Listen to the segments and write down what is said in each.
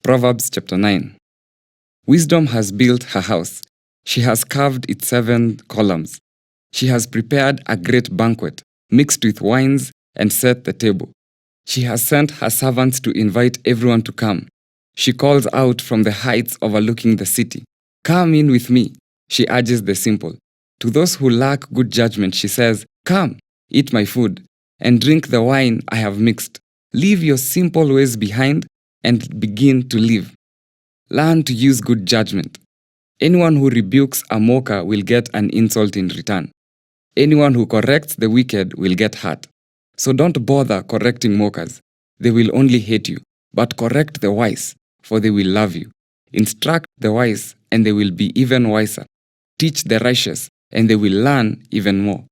Proverbs Chapter 9. Wisdom has built her house. She has carved its 7 columns. She has prepared a great banquet, mixed with wines, and set the table. She has sent her servants to invite everyone to come. She calls out from the heights overlooking the city. "Come in with me," she urges the simple. To those who lack good judgment, she says, "Come, eat my food, and drink the wine I have mixed. Leave your simple ways behind and begin to live. Learn to use good judgment. Anyone who rebukes a mocker will get an insult in return. Anyone who corrects the wicked will get hurt. So don't bother correcting mockers. They will only hate you. But correct the wise, for they will love you. Instruct the wise, and they will be even wiser. Teach the righteous, and they will learn even more.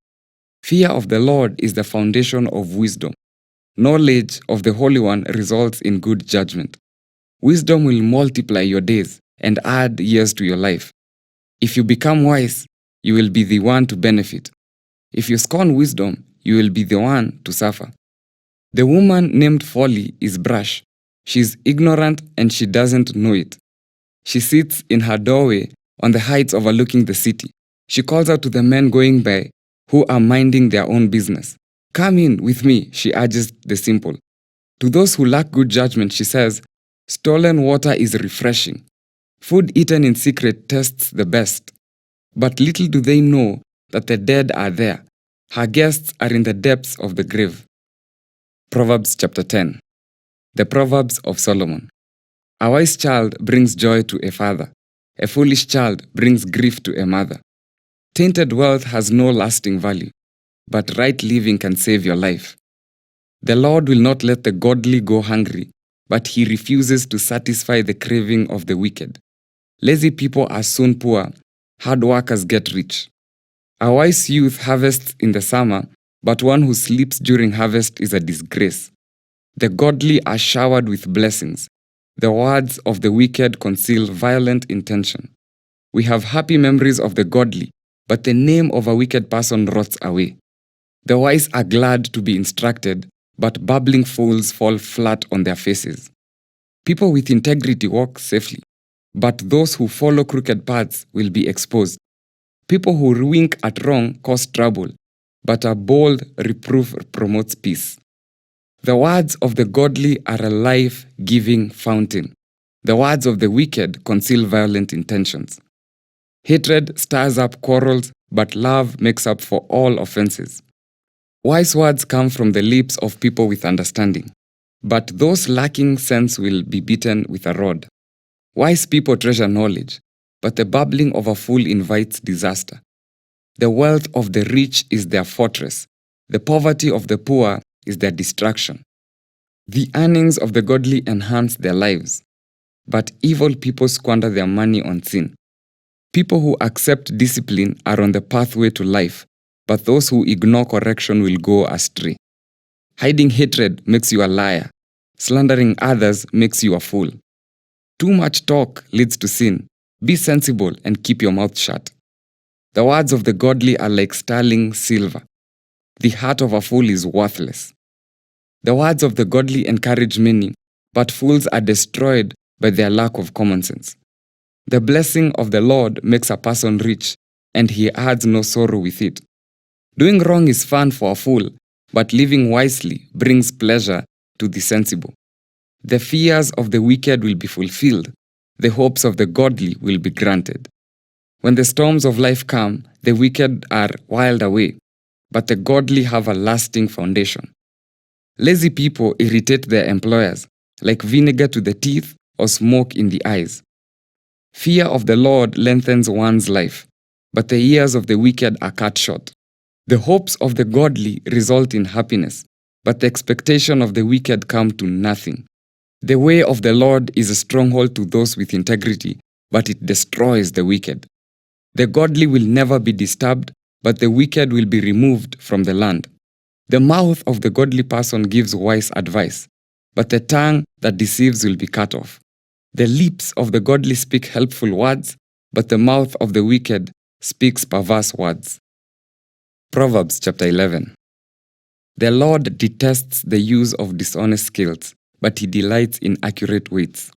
Fear of the Lord is the foundation of wisdom. Knowledge of the Holy One results in good judgment. Wisdom will multiply your days and add years to your life. If you become wise, you will be the one to benefit. If you scorn wisdom, you will be the one to suffer. The woman named Folly is brash. She is ignorant and she doesn't know it. She sits in her doorway on the heights overlooking the city. She calls out to the men going by who are minding their own business. "Come in with me," she urges the simple. To those who lack good judgment, she says, "Stolen water is refreshing. Food eaten in secret tastes the best." But little do they know that the dead are there. Her guests are in the depths of the grave. Proverbs Chapter 10. The Proverbs of Solomon. A wise child brings joy to a father. A foolish child brings grief to a mother. Tainted wealth has no lasting value, but right living can save your life. The Lord will not let the godly go hungry, but he refuses to satisfy the craving of the wicked. Lazy people are soon poor, hard workers get rich. A wise youth harvests in the summer, but one who sleeps during harvest is a disgrace. The godly are showered with blessings. The words of the wicked conceal violent intention. We have happy memories of the godly, but the name of a wicked person rots away. The wise are glad to be instructed, but babbling fools fall flat on their faces. People with integrity walk safely, but those who follow crooked paths will be exposed. People who wink at wrong cause trouble, but a bold reproof promotes peace. The words of the godly are a life-giving fountain. The words of the wicked conceal violent intentions. Hatred stirs up quarrels, but love makes up for all offenses. Wise words come from the lips of people with understanding, but those lacking sense will be beaten with a rod. Wise people treasure knowledge, but the babbling of a fool invites disaster. The wealth of the rich is their fortress. The poverty of the poor is their distraction. The earnings of the godly enhance their lives, but evil people squander their money on sin. People who accept discipline are on the pathway to life, but those who ignore correction will go astray. Hiding hatred makes you a liar. Slandering others makes you a fool. Too much talk leads to sin. Be sensible and keep your mouth shut. The words of the godly are like sterling silver. The heart of a fool is worthless. The words of the godly encourage many, but fools are destroyed by their lack of common sense. The blessing of the Lord makes a person rich, and he adds no sorrow with it. Doing wrong is fun for a fool, but living wisely brings pleasure to the sensible. The fears of the wicked will be fulfilled. The hopes of the godly will be granted. When the storms of life come, the wicked are whirled away, but the godly have a lasting foundation. Lazy people irritate their employers, like vinegar to the teeth or smoke in the eyes. Fear of the Lord lengthens one's life, but the years of the wicked are cut short. The hopes of the godly result in happiness, but the expectation of the wicked come to nothing. The way of the Lord is a stronghold to those with integrity, but it destroys the wicked. The godly will never be disturbed, but the wicked will be removed from the land. The mouth of the godly person gives wise advice, but the tongue that deceives will be cut off. The lips of the godly speak helpful words, but the mouth of the wicked speaks perverse words. Proverbs Chapter 11. The Lord detests the use of dishonest skills, but he delights in accurate weights.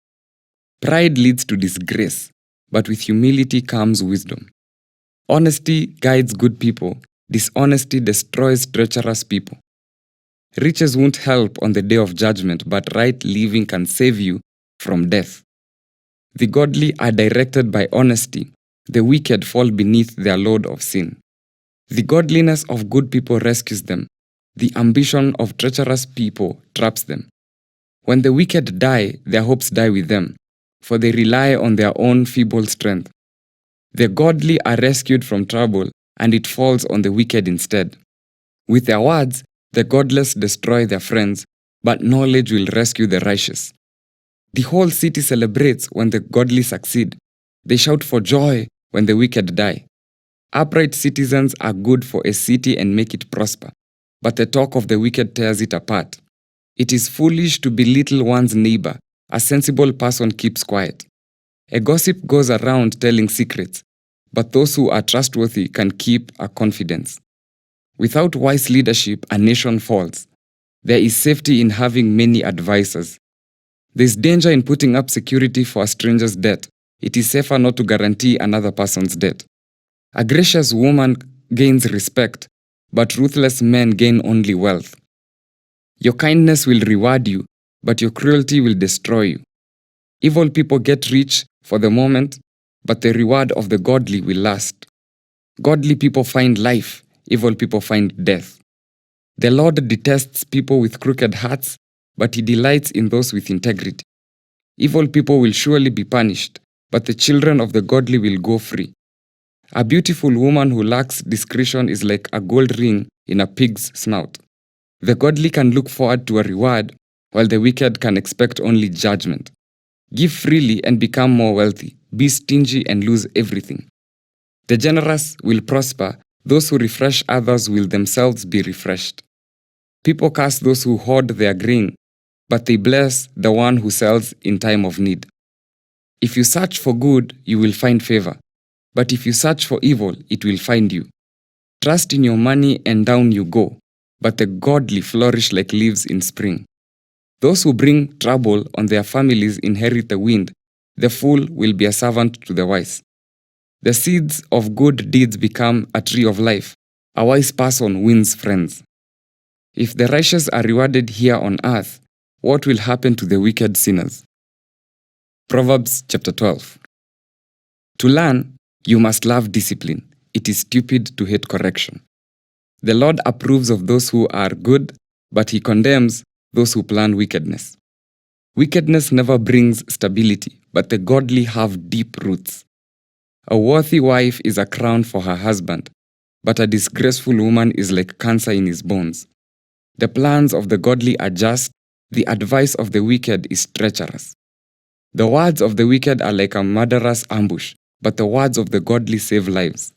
Pride leads to disgrace, but with humility comes wisdom. Honesty guides good people, dishonesty destroys treacherous people. Riches won't help on the day of judgment, but right living can save you from death. The godly are directed by honesty, the wicked fall beneath their load of sin. The godliness of good people rescues them, the ambition of treacherous people traps them. When the wicked die, their hopes die with them, for they rely on their own feeble strength. The godly are rescued from trouble, and it falls on the wicked instead. With their words, the godless destroy their friends, but knowledge will rescue the righteous. The whole city celebrates when the godly succeed. They shout for joy when the wicked die. Upright citizens are good for a city and make it prosper, but the talk of the wicked tears it apart. It is foolish to belittle one's neighbor. A sensible person keeps quiet. A gossip goes around telling secrets, but those who are trustworthy can keep a confidence. Without wise leadership, a nation falls. There is safety in having many advisers. There is danger in putting up security for a stranger's debt. It is safer not to guarantee another person's debt. A gracious woman gains respect, but ruthless men gain only wealth. Your kindness will reward you, but your cruelty will destroy you. Evil people get rich for the moment, but the reward of the godly will last. Godly people find life, evil people find death. The Lord detests people with crooked hearts, but He delights in those with integrity. Evil people will surely be punished, but the children of the godly will go free. A beautiful woman who lacks discretion is like a gold ring in a pig's snout. The godly can look forward to a reward, while the wicked can expect only judgment. Give freely and become more wealthy. Be stingy and lose everything. The generous will prosper. Those who refresh others will themselves be refreshed. People curse those who hoard their grain, but they bless the one who sells in time of need. If you search for good, you will find favor. But if you search for evil, it will find you. Trust in your money and down you go, but the godly flourish like leaves in spring. Those who bring trouble on their families inherit the wind. The fool will be a servant to the wise. The seeds of good deeds become a tree of life. A wise person wins friends. If the righteous are rewarded here on earth, what will happen to the wicked sinners? Proverbs Chapter 12. To learn, you must love discipline. It is stupid to hate correction. The Lord approves of those who are good, but He condemns those who plan wickedness. Wickedness never brings stability, but the godly have deep roots. A worthy wife is a crown for her husband, but a disgraceful woman is like cancer in his bones. The plans of the godly are just, the advice of the wicked is treacherous. The words of the wicked are like a murderous ambush, but the words of the godly save lives.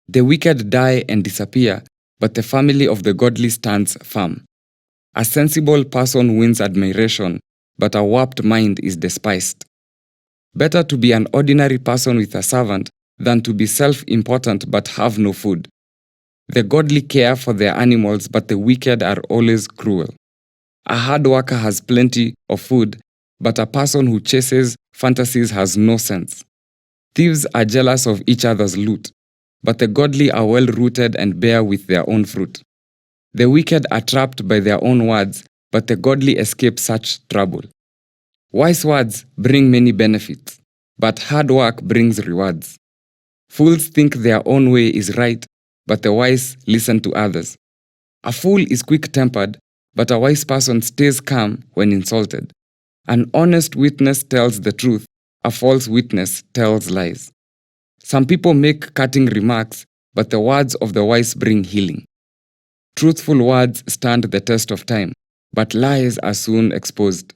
The wicked die and disappear, but the family of the godly stands firm. A sensible person wins admiration, but a warped mind is despised. Better to be an ordinary person with a servant than to be self-important but have no food. The godly care for their animals, but the wicked are always cruel. A hard worker has plenty of food, but a person who chases fantasies has no sense. Thieves are jealous of each other's loot, but the godly are well-rooted and bear with their own fruit. The wicked are trapped by their own words, but the godly escape such trouble. Wise words bring many benefits, but hard work brings rewards. Fools think their own way is right, but the wise listen to others. A fool is quick-tempered, but a wise person stays calm when insulted. An honest witness tells the truth, a false witness tells lies. Some people make cutting remarks, but the words of the wise bring healing. Truthful words stand the test of time, but lies are soon exposed.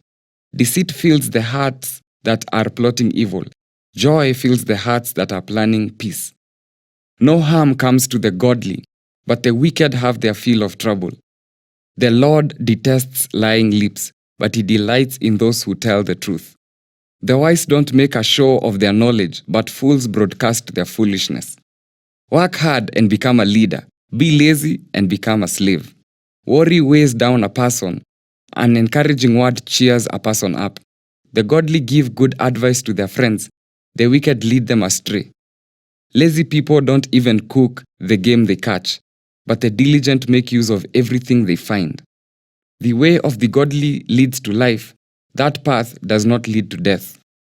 Deceit fills the hearts that are plotting evil. Joy fills the hearts that are planning peace. No harm comes to the godly, but the wicked have their fill of trouble. The Lord detests lying lips, but He delights in those who tell the truth. The wise don't make a show of their knowledge, but fools broadcast their foolishness. Work hard and become a leader. Be lazy and become a slave. Worry weighs down a person. An encouraging word cheers a person up. The godly give good advice to their friends. The wicked lead them astray. Lazy people don't even cook the game they catch, but the diligent make use of everything they find. The way of the godly leads to life. That path does not lead to death.